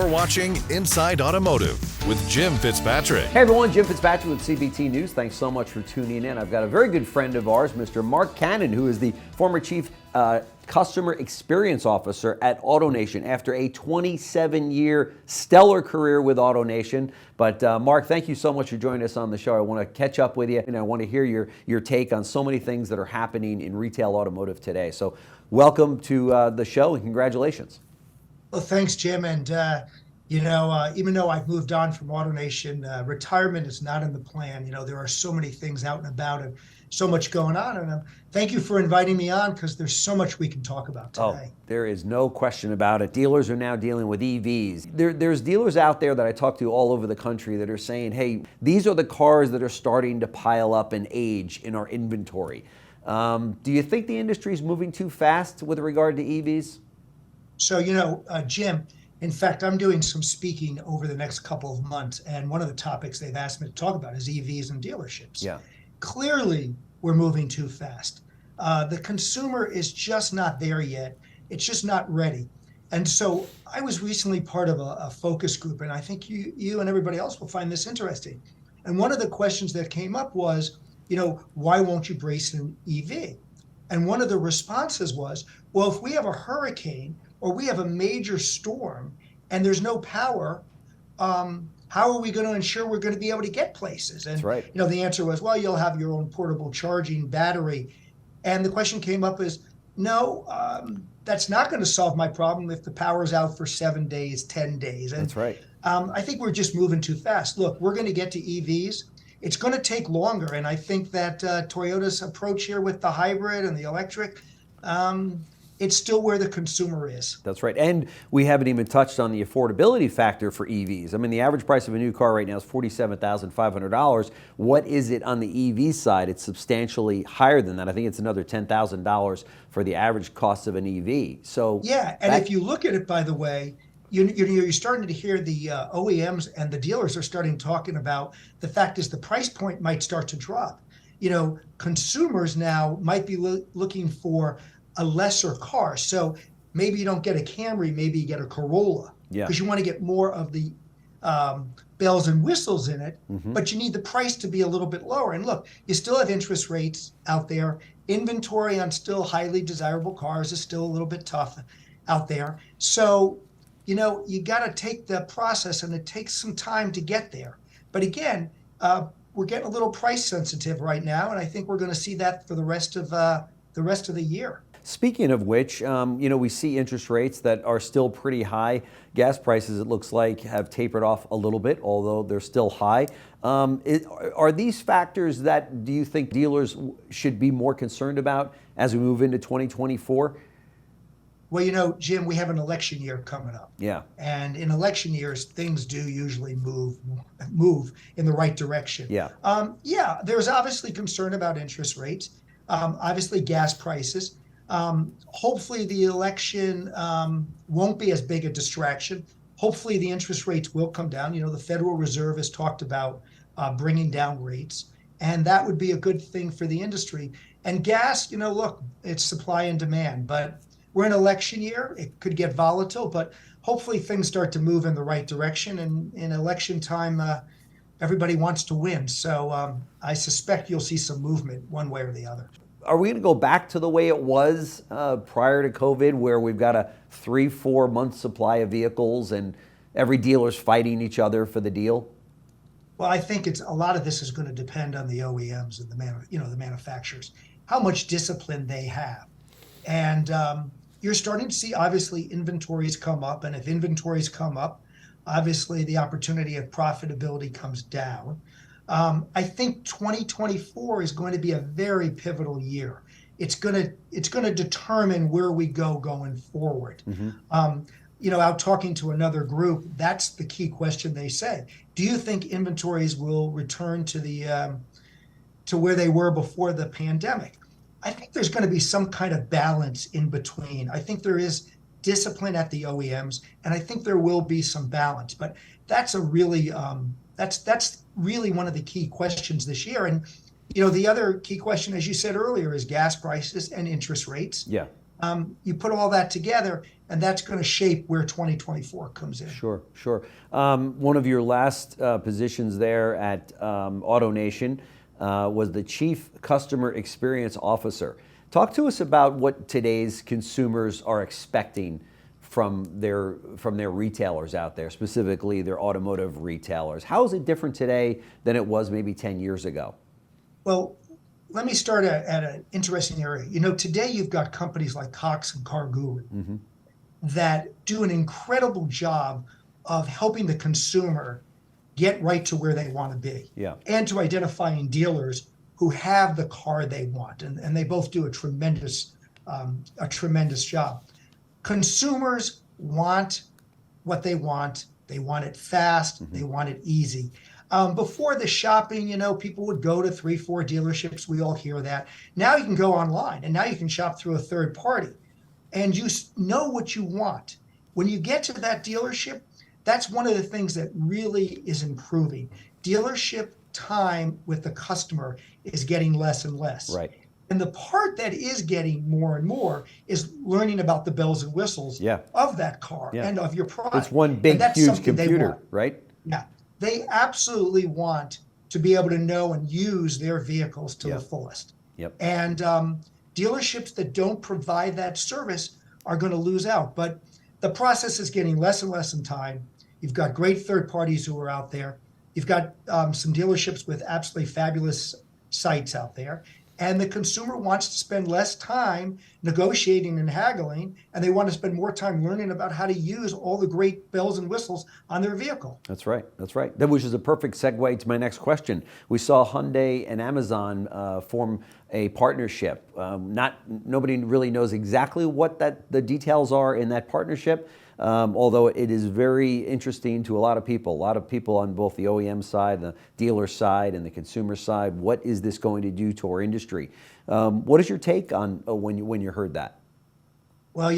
You're watching Inside Automotive with Jim Fitzpatrick. Hey everyone, Jim Fitzpatrick with CBT News. Thanks so much for tuning in. I've got a very good friend of ours, Mr. Mark Cannon, who is the former Chief Customer Experience Officer at AutoNation after a 27-year stellar career with AutoNation. But Mark, thank you so much for joining us on the show. I want to catch up with you, and I want to hear your take on so many things that are happening in retail automotive today. So welcome to the show and congratulations. Well, thanks, Jim. And, even though I've moved on from AutoNation, retirement is not in the plan. There are so many things out and about and so much going on. And thank you for inviting me on because there's so much we can talk about today. Oh, there is no question about it. Dealers are now dealing with EVs. There's dealers out there that I talk to all over the country that are saying, hey, these are the cars that are starting to pile up and age in our inventory. Do you think the industry is moving too fast with regard to EVs? So, Jim, in fact, I'm doing some speaking over the next couple of months, and one of the topics they've asked me to talk about is EVs and dealerships. Yeah. Clearly, we're moving too fast. The consumer is just not there yet. It's just not ready. And so I was recently part of a focus group, and I think you and everybody else will find this interesting. And one of the questions that came up was, why won't you brace an EV? And one of the responses was, well, if we have a hurricane or we have a major storm and there's no power, how are we going to ensure we're going to be able to get places? And That's right. The answer was, well, you'll have your own portable charging battery. And the question came up is, no, that's not going to solve my problem if the power's out for 7 days, 10 days. And, That's right. I think we're just moving too fast. Look, we're going to get to EVs. It's going to take longer. And I think that Toyota's approach here with the hybrid and the electric, it's still where the consumer is. That's right. And we haven't even touched on the affordability factor for EVs. I mean, the average price of a new car right now is $47,500. What is it on the EV side? It's substantially higher than that. I think it's another $10,000 for the average cost of an EV. So yeah, and if you look at it, by the way, you're starting to hear the OEMs and the dealers are starting talking about the fact is the price point might start to drop. Consumers now might be looking for a lesser car. So maybe you don't get a Camry, maybe you get a Corolla. Yeah. Because you want to get more of the bells and whistles in it, but you need the price to be a little bit lower. And look, you still have interest rates out there. Inventory on still highly desirable cars is still a little bit tough out there. So, you got to take the process, and it takes some time to get there. But again, we're getting a little price sensitive right now, and I think we're going to see that for the rest of the year. Speaking of which, we see interest rates that are still pretty high. Gas prices, it looks like, have tapered off a little bit, although they're still high. Are these factors that do you think dealers should be more concerned about as we move into 2024? Well, Jim, we have an election year coming up. Yeah. And in election years, things do usually move in the right direction. Yeah. There's obviously concern about interest rates, obviously gas prices. Hopefully the election won't be as big a distraction. Hopefully the interest rates will come down. The Federal Reserve has talked about bringing down rates, and that would be a good thing for the industry. And gas, look, it's supply and demand, but we're in election year. It could get volatile, but hopefully things start to move in the right direction. And in election time, everybody wants to win. So I suspect you'll see some movement one way or the other. Are we going to go back to the way it was prior to COVID, where we've got a 3-4 month supply of vehicles and every dealer's fighting each other for the deal? Well, I think a lot of this is going to depend on the OEMs and the manufacturers, how much discipline they have. And you're starting to see, obviously, inventories come up. And if inventories come up, obviously the opportunity of profitability comes down. I think 2024 is going to be a very pivotal year. It's going to determine where we go going forward. Out talking to another group, that's the key question they say. Do you think inventories will return to where they were before the pandemic? I think there's going to be some kind of balance in between. I think there is discipline at the OEMs, and I think there will be some balance. But that's really one of the key questions this year. And the other key question, as you said earlier, is gas prices and interest rates. Yeah. You put all that together, and that's going to shape where 2024 comes in. Sure, sure. One of your last positions there at AutoNation was the Chief Customer Experience Officer. Talk to us about what today's consumers are expecting from their retailers out there, specifically their automotive retailers. How is it different today than it was maybe 10 years ago? Well, let me start at an interesting area. Today you've got companies like Cox and CarGurus that do an incredible job of helping the consumer get right to where they want to be, and to identifying dealers who have the car they want, and they both do a tremendous job. Consumers want what they want. They want it fast. They want it easy. Before the shopping, people would go to 3-4 dealerships. We all hear that. Now you can go online, and now you can shop through a third party, and you know what you want. When you get to that dealership, that's one of the things that really is improving. Dealership time with the customer is getting less and less. Right. And the part that is getting more and more is learning about the bells and whistles of that car and of your product. It's one big, huge computer, right? Yeah. They absolutely want to be able to know and use their vehicles to the fullest. And dealerships that don't provide that service are going to lose out. But the process is getting less and less in time. You've got great third parties who are out there. You've got some dealerships with absolutely fabulous sites out there. And the consumer wants to spend less time negotiating and haggling, and they want to spend more time learning about how to use all the great bells and whistles on their vehicle. That's right. That's right. That which is a perfect segue to my next question. We saw Hyundai and Amazon form a partnership. Nobody really knows exactly what the details are in that partnership. Although it is very interesting to a lot of people on both the OEM side, the dealer side, and the consumer side. What is this going to do to our industry? What is your take on when you heard that? Well,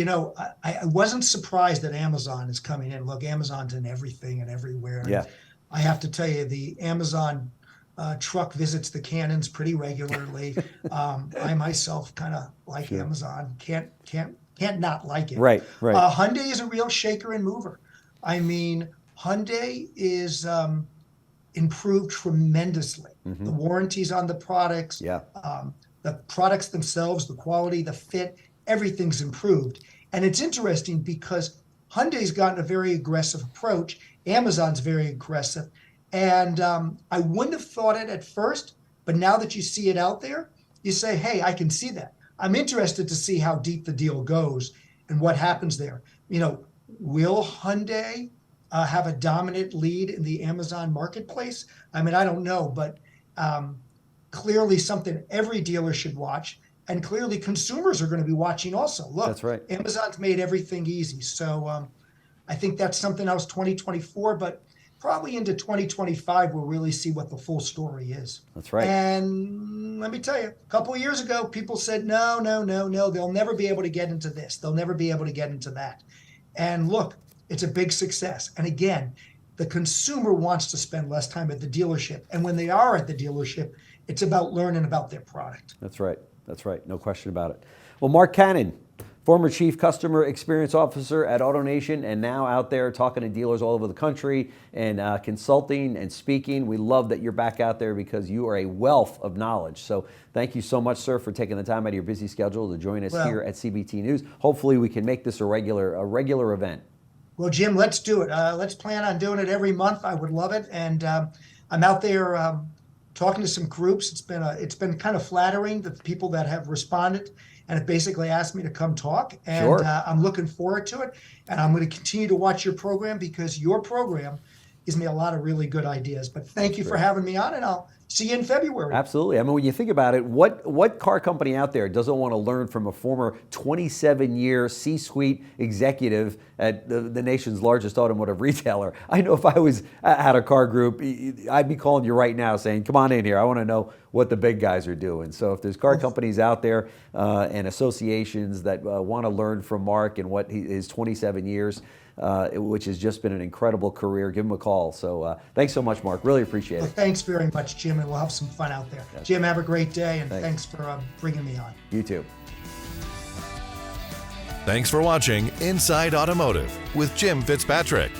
I wasn't surprised that Amazon is coming in. Look, Amazon's in everything and everywhere. Yeah. And I have to tell you, the Amazon truck visits the cannons pretty regularly. I myself kind of like Amazon. Can't not like it. Right. Hyundai is a real shaker and mover. I mean, Hyundai is improved tremendously. The warranties on the products, the products themselves, the quality, the fit, everything's improved. And it's interesting because Hyundai's gotten a very aggressive approach. Amazon's very aggressive. And I wouldn't have thought it at first, but now that you see it out there, you say, hey, I can see that. I'm interested to see how deep the deal goes and what happens there. Will Hyundai have a dominant lead in the Amazon marketplace? I mean, I don't know, but clearly something every dealer should watch, and clearly consumers are going to be watching also. Look, that's right. Amazon's made everything easy. So I think that's something else 2024, but probably into 2025, we'll really see what the full story is. That's right. And let me tell you, a couple of years ago, people said, no, they'll never be able to get into this. They'll never be able to get into that. And look, it's a big success. And again, the consumer wants to spend less time at the dealership. And when they are at the dealership, it's about learning about their product. That's right. That's right. No question about it. Well, Mark Cannon, former Chief Customer Experience Officer at AutoNation, and now out there talking to dealers all over the country and consulting and speaking. We love that you're back out there because you are a wealth of knowledge. So thank you so much, sir, for taking the time out of your busy schedule to join us here at CBT News. Hopefully we can make this a regular event. Well, Jim, let's do it. Let's plan on doing it every month. I would love it. And I'm out there talking to some groups. It's been kind of flattering, the people that have responded and have basically asked me to come talk. And I'm looking forward to it. And I'm going to continue to watch your program because your program gives me a lot of really good ideas. But thank you for having me on, and I'll see you in February. Absolutely. I mean, when you think about it, what car company out there doesn't want to learn from a former 27-year C-suite executive at the nation's largest automotive retailer? I know if I had a car group, I'd be calling you right now saying, come on in here. I want to know what the big guys are doing. So if there's car companies out there and associations that want to learn from Mark and what his 27 years, which has just been an incredible career, give him a call. So thanks so much, Mark. Really appreciate it. Well, thanks very much, Jim, and we'll have some fun out there. Jim, have a great day, and thanks for bringing me on. You too. Thanks for watching Inside Automotive with Jim Fitzpatrick.